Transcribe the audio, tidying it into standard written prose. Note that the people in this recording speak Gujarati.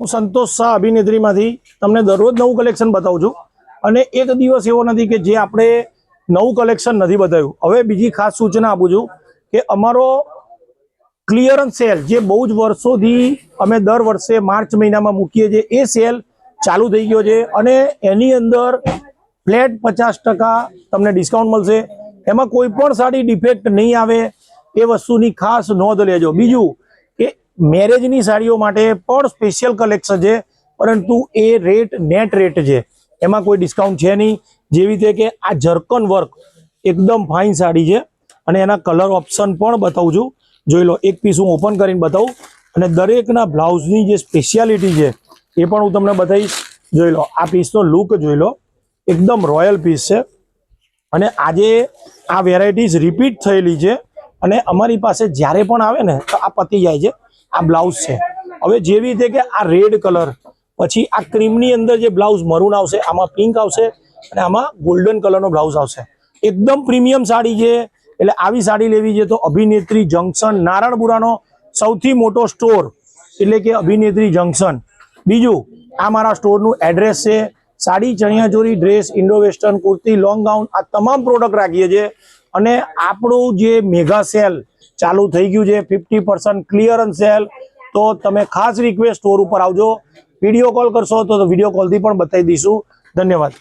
હું સંતોષ શાહ અભિનેત્રીમાંથી તમને દરરોજ નવું કલેક્શન બતાવું છું અને એક દિવસ એવો નથી કે જે આપણે નવું કલેક્શન નથી બતાવ્યું। હવે બીજી ખાસ સૂચના આપું છું કે અમારો ક્લિયરન્સ સેલ જે બહુ જ વર્ષોથી અમે દર વર્ષે માર્ચ મહિનામાં મૂકીએ છીએ એ સેલ ચાલુ થઈ ગયો છે અને એની અંદર ફ્લેટ 50% તમને ડિસ્કાઉન્ટ મળશે। એમાં કોઈ પણ સાડી ડિફેક્ટ નહીં આવે એ વસ્તુની ખાસ નોંધ લેજો। બીજું કે મેરેજની સાડીઓ માટે પણ સ્પેશિયલ કલેક્શન છે પરંતુ એ રેટ નેટ રેટ છે, એમાં કોઈ ડિસ્કાઉન્ટ છે નહીં। જેવી રીતે કે આ જર્કન વર્ક એકદમ ફાઇન સાડી છે અને એના કલર ઓપ્શન પણ બતાવું છું, જોઈ લો। એક પીસ હું ઓપન કરીને બતાવું અને દરેકના બ્લાઉઝની જે સ્પેશિયાલિટી છે એ પણ હું તમને બતાવીશ। જોઈ લો, આ પીસનો લુક જોઈ લો, એકદમ રોયલ પીસ છે અને આજે આ વેરાયટીઝ રિપીટ થયેલી છે અને અમારી પાસે જ્યારે પણ આવે ને તો આ પતી જાય છે। આ બ્લાઉઝ છે। હવે જેવી રીતે કે આ રેડ કલર, પછી આ ક્રીમની અંદર જે બ્લાઉઝ મરૂન આવશે, આમાં પિંક આવશે અને આમાં ગોલ્ડન કલરનો બ્લાઉઝ આવશે। એકદમ પ્રીમિયમ સાડી છે, એટલે આવી સાડી લેવી છે તો અભિનેત્રી જંકશન નારણપુરાનો સૌથી મોટો સ્ટોર એટલે કે અભિનેત્રી જંકશન। બીજું આ મારા સ્ટોરનું એડ્રેસ છે। Sari, chaniya choli, dress, Indo western, kurti, long gown આ તમામ પ્રોડક્ટ રાખીએ છીએ અને આપણું જે મેગા સેલ ચાલુ થઈ ગયું છે 50% ક્લિયરન્સ સેલ, તો તમે ખાસ રિક્વેસ્ટ સ્ટોર ઉપર આવજો। વિડીયો કોલ કરશો તો વિડીયો કોલથી પણ બતાવી દઈશું। ધન્યવાદ।